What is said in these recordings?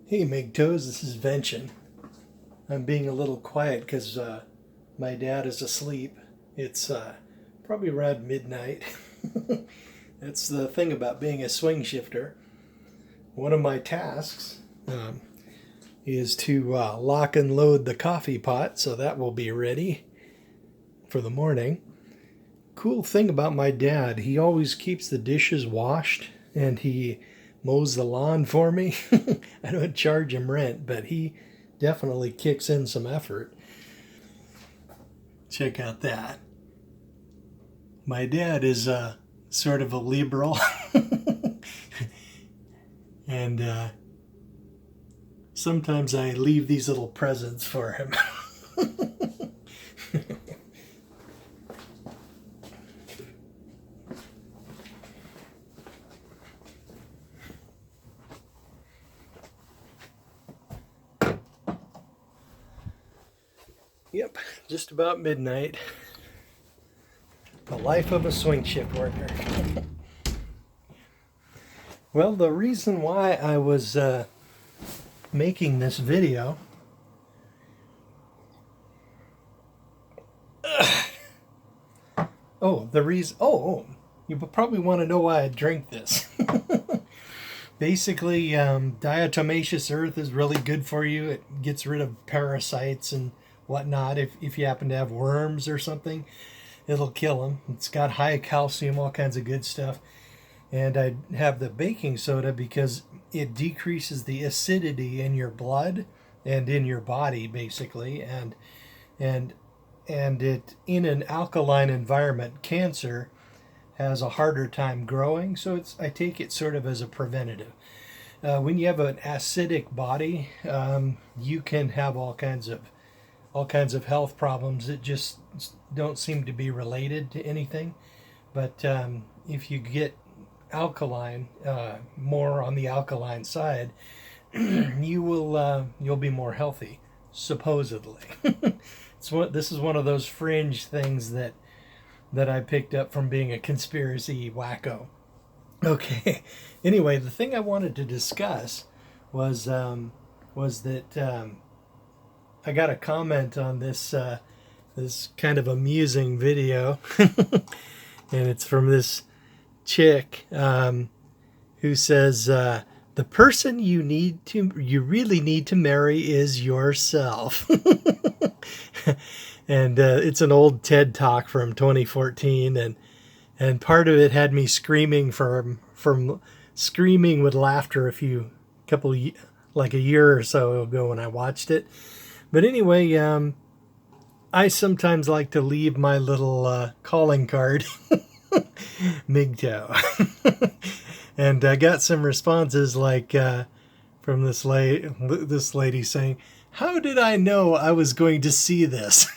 Hey MGTOWs, this is Vention. I'm being a little quiet because my dad is asleep. It's probably around midnight. That's the thing about being a swing shifter. One of my tasks is to lock and load the coffee pot, so that will be ready for the morning. Cool thing about my dad, he always keeps the dishes washed and he mows the lawn for me. I don't charge him rent, but he definitely kicks in some effort. Check out that. My dad is sort of a liberal, and sometimes I leave these little presents for him. Yep, just about midnight. The life of a swing shift worker. Well, the reason why I was making this video you probably want to know why I drink this. Basically, diatomaceous earth is really good for you. It gets rid of parasites and whatnot. If you happen to have worms or something, it'll kill them. It's got high calcium, all kinds of good stuff. And I have the baking soda because it decreases the acidity in your blood and in your body, basically. And it, in an alkaline environment, cancer has a harder time growing. So I take it sort of as a preventative. When you have an acidic body, you can have all kinds of health problems that just don't seem to be related to anything. But if you get alkaline, more on the alkaline side, you'll be more healthy, supposedly. This is one of those fringe things that I picked up from being a conspiracy wacko. Okay. Anyway, the thing I wanted to discuss was that I got a comment on this kind of amusing video, and it's from this chick who says the person you really need to marry is yourself. And it's an old TED Talk from 2014, and part of it had me screaming from screaming with laughter like a year or so ago when I watched it. But anyway, I sometimes like to leave my little calling card, MGTOW. And I got some responses like from this lady saying, "How did I know I was going to see this?"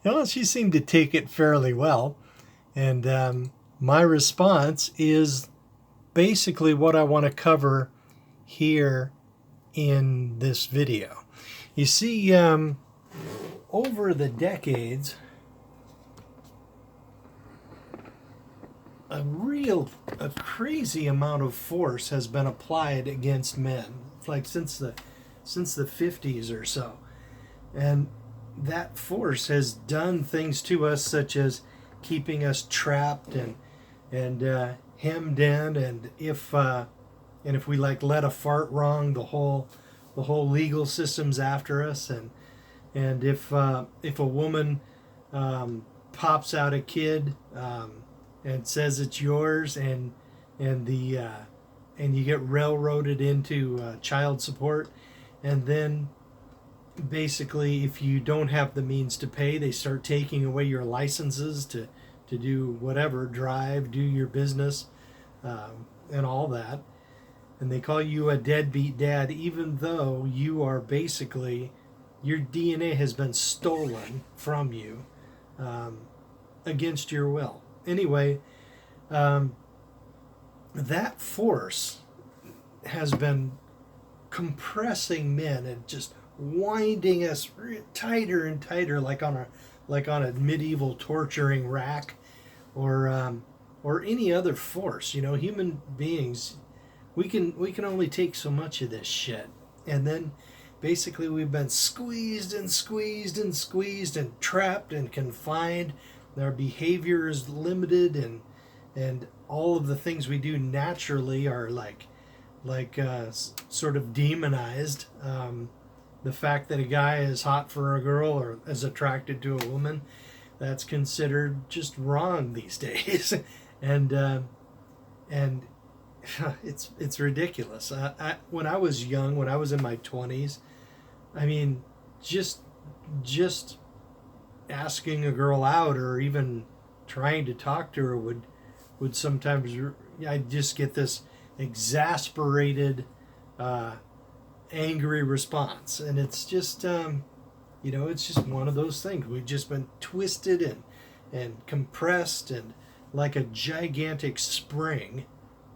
Well, she seemed to take it fairly well. And my response is basically what I want to cover here in this video. You see, over the decades, a crazy amount of force has been applied against men. It's like since the 50s or so. And that force has done things to us such as keeping us trapped and hemmed in, and if we like let a fart wrong, the whole legal system's after us, and if a woman pops out a kid and says it's yours, and you get railroaded into child support, and then basically if you don't have the means to pay, they start taking away your licenses to do whatever, drive, do your business, and all that. And they call you a deadbeat dad, even though you are basically, your DNA has been stolen from you against your will. Anyway, that force has been compressing men and just winding us tighter and tighter, like on a medieval torturing rack, or any other force. You know, human beings we can only take so much of this shit, and then basically we've been squeezed and squeezed and squeezed and trapped and confined. Our behavior is limited, and all of the things we do naturally are sort of demonized. The fact that a guy is hot for a girl or is attracted to a woman, that's considered just wrong these days, and it's ridiculous. When I was young, when I was in my 20s, I mean, just asking a girl out or even trying to talk to her would sometimes, I just get this exasperated, angry response, and it's just it's just one of those things. We've just been twisted and compressed and like a gigantic spring,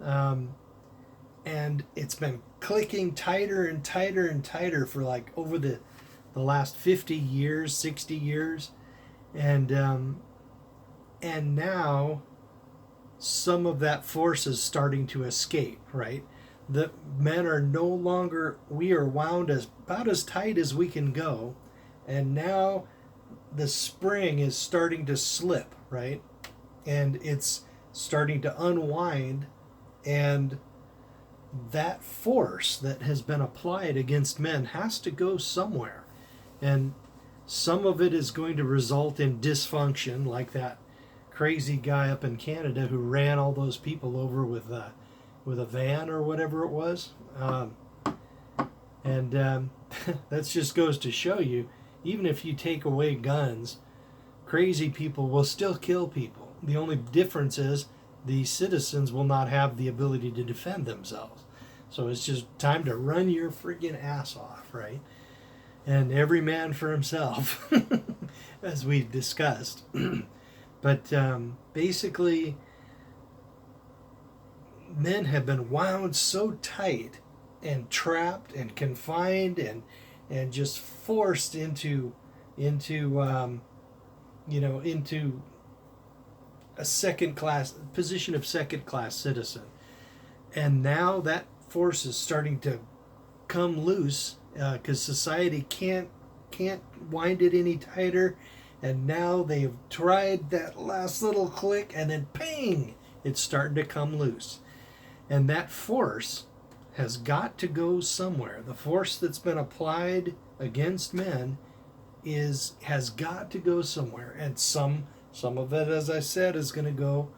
and it's been clicking tighter and tighter and tighter for like over the last 50 years, 60 years, and now some of that force is starting to escape, right? The men are no longer, we are wound about as tight as we can go, and now the spring is starting to slip, right? And it's starting to unwind, and that force that has been applied against men has to go somewhere. And some of it is going to result in dysfunction, like that crazy guy up in Canada who ran all those people over with a van or whatever it was. That just goes to show you, even if you take away guns, crazy people will still kill people. The only difference is the citizens will not have the ability to defend themselves. So it's just time to run your freaking ass off, right? And every man for himself, as we've discussed. But basically, men have been wound so tight and trapped and confined and just forced into a second class position of second class citizen. And now that force is starting to come loose because society can't wind it any tighter, and now they've tried that last little click, and then ping, it's starting to come loose. And that force has got to go somewhere. The force that's been applied against men has got to go somewhere, and some of it, as I said, is going to go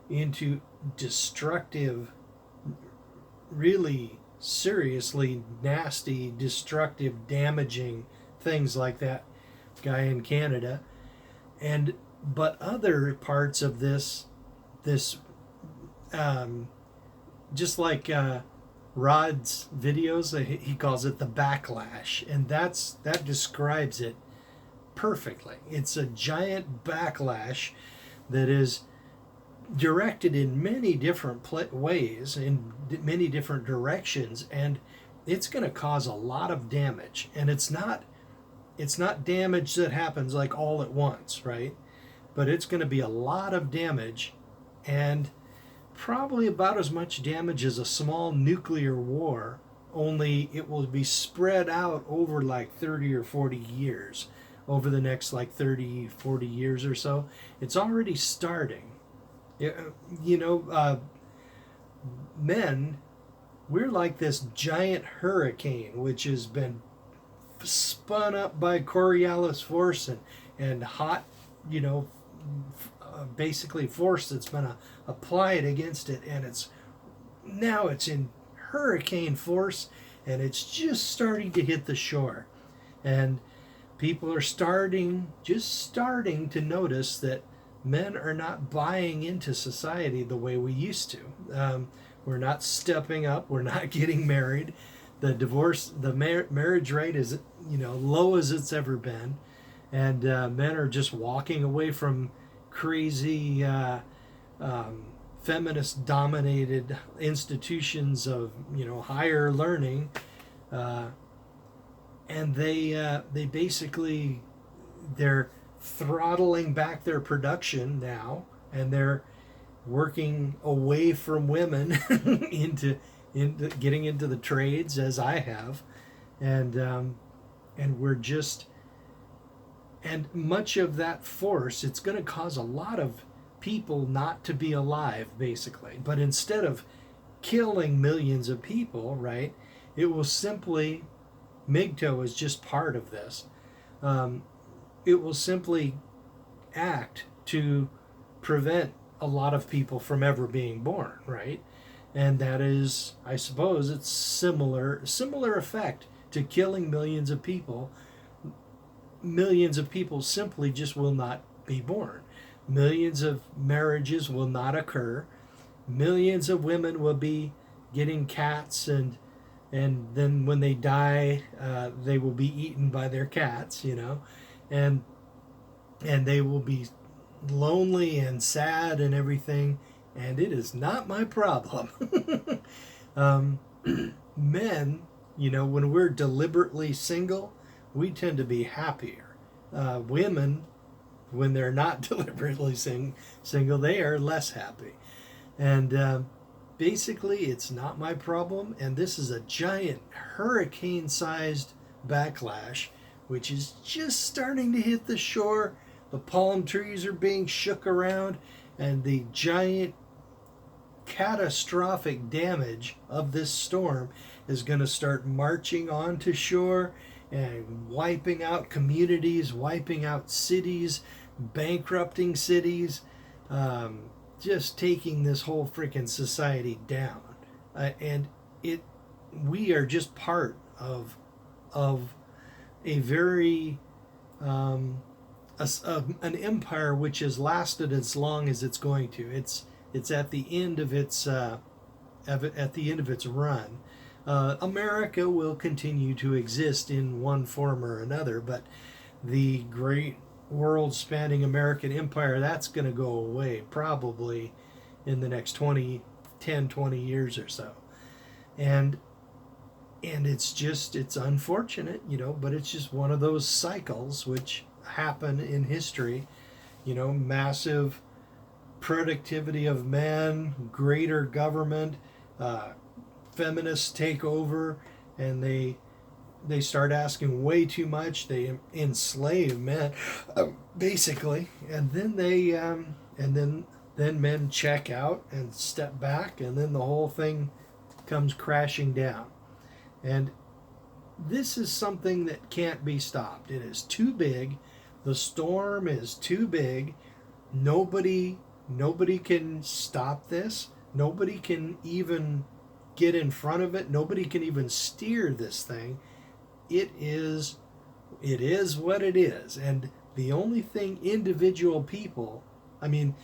into destructive, really seriously nasty, destructive, damaging things like that guy in Canada. But other parts of this just like Rod's videos, he calls it the backlash, and that describes it perfectly. It's a giant backlash that is directed in many different ways, in many different directions, and it's going to cause a lot of damage. And it's not damage that happens like all at once, right? But it's going to be a lot of damage, and probably about as much damage as a small nuclear war, only it will be spread out over like 30 or 40 years, over the next like 30, 40 years or so. It's already starting. Men, we're like this giant hurricane which has been spun up by Coriolis force and hot, basically force that's been applied against it, and it's in hurricane force, and it's just starting to hit the shore, and people are starting to notice that men are not buying into society the way we used to. We're not stepping up. We're not getting married. The marriage rate is low as it's ever been, and men are just walking away from crazy feminist-dominated institutions of higher learning, and they basically, they're throttling back their production now, and they're working away from women getting into the trades as I have, and we're just, and much of that force, it's going to cause a lot of people not to be alive, basically. But instead of killing millions of people, right, it will simply, MGTOW is just part of this. Um, it will simply act to prevent a lot of people from ever being born, right? And that is, I suppose, it's similar effect to killing millions of people. Millions of people simply just will not be born. Millions of marriages will not occur. Millions of women will be getting cats, and then when they die, they will be eaten by their cats, and they will be lonely and sad and everything. And it is not my problem. um, Men, when we're deliberately single, we tend to be happier. Women, when they're not deliberately single, they are less happy. And basically, it's not my problem. And this is a giant hurricane sized backlash, which is just starting to hit the shore. The palm trees are being shook around, and the giant catastrophic damage of this storm is going to start marching onto shore and wiping out communities, wiping out cities, bankrupting cities, just taking this whole freaking society down. And we are just part of a very an empire which has lasted as long as it's going to. It's at the end of its run. America will continue to exist in one form or another, but the great world-spanning American empire, that's going to go away probably in the next 20 years or so. And it's unfortunate, but it's just one of those cycles which happen in history. Massive productivity of men, greater government, feminists take over, and they start asking way too much. They enslave men, basically, and then then men check out and step back, and then the whole thing comes crashing down. And this is something that can't be stopped. It is too big. The storm is too big. Nobody can stop this. Nobody can even get in front of it. Nobody can even steer this thing. It is what it is. And the only thing individual people, I mean,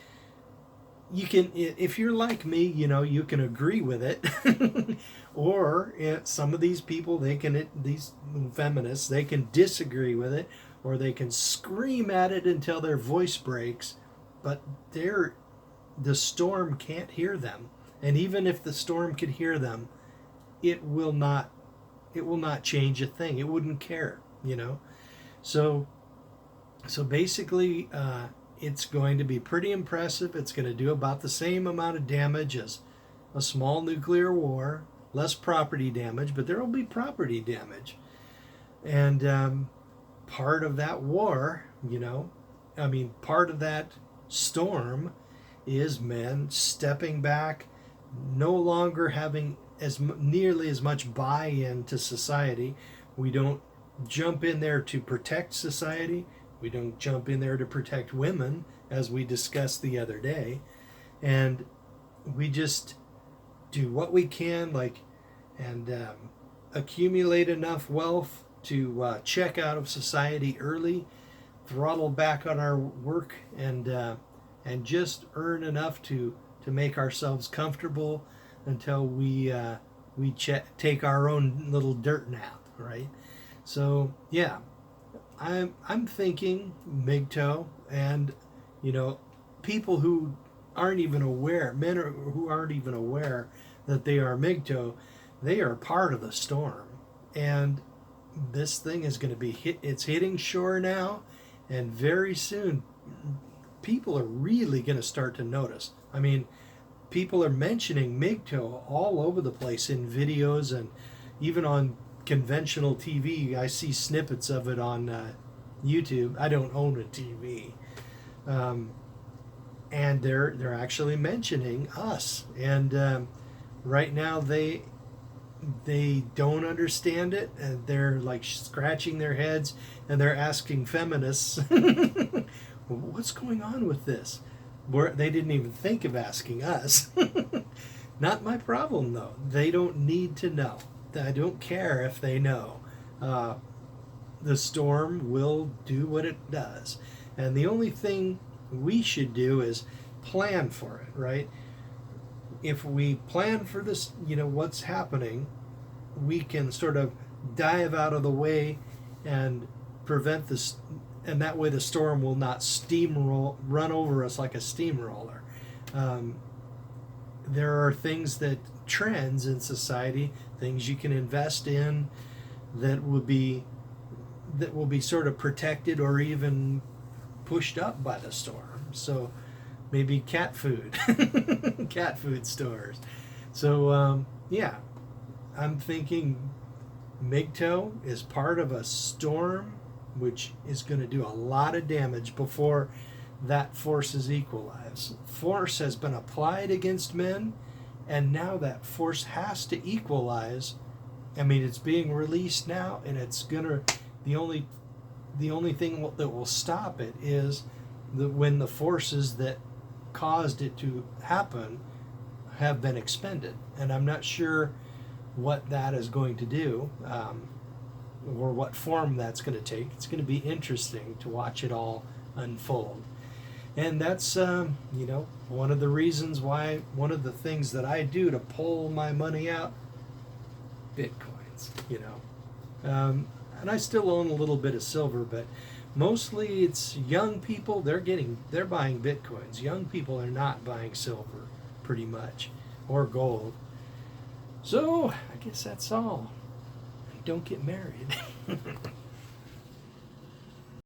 you can, if you're like me, you can agree with it. Or some of these people, these feminists, they can disagree with it, or they can scream at it until their voice breaks, but the storm can't hear them. And even if the storm could hear them, it will not change a thing. It wouldn't care, So basically, it's going to be pretty impressive. It's going to do about the same amount of damage as a small nuclear war, less property damage, but there will be property damage. And part of that war, part of that storm is men stepping back, no longer having nearly as much buy-in to society. We don't jump in there to protect society. We don't jump in there to protect women, as we discussed the other day. And we just do what we can, and accumulate enough wealth to check out of society early, throttle back on our work, and just earn enough to make ourselves comfortable until we take our own little dirt nap, right? So yeah, I'm thinking MGTOW, and people who aren't even aware, who aren't even aware that they are MGTOW, they are part of the storm. And this thing is going to be it's hitting shore now, and very soon people are really going to start to notice. I mean, people are mentioning MGTOW all over the place in videos and even on conventional TV. I see snippets of it on YouTube. I don't own a TV. And they're actually mentioning us. And right now they don't understand it, and they're like scratching their heads, and they're asking feminists, "What's going on with this?" They didn't even think of asking us. Not my problem, though. They don't need to know. I don't care if they know. The storm will do what it does, and the only thing we should do is plan for it, right? If we plan for this, what's happening, we can sort of dive out of the way and prevent this, and that way the storm will not run over us like a steamroller. There are trends in society, things you can invest in that will be sort of protected or even pushed up by the storm. So maybe cat food, cat food stores. So yeah, I'm thinking MGTOW is part of a storm which is going to do a lot of damage before that force is equalized. Force has been applied against men, and now that force has to equalize. I mean, it's being released now, and it's gonna. The only thing that will stop it is when the forces that caused it to happen have been expended, and I'm not sure what that is going to do, or what form that's going to take. It's going to be interesting to watch it all unfold. And that's, one of the reasons why, one of the things that I do to pull my money out, Bitcoins, and I still own a little bit of silver, but mostly it's young people, they're buying Bitcoins. Young people are not buying silver, pretty much, or gold. So, I guess that's all. Don't get married.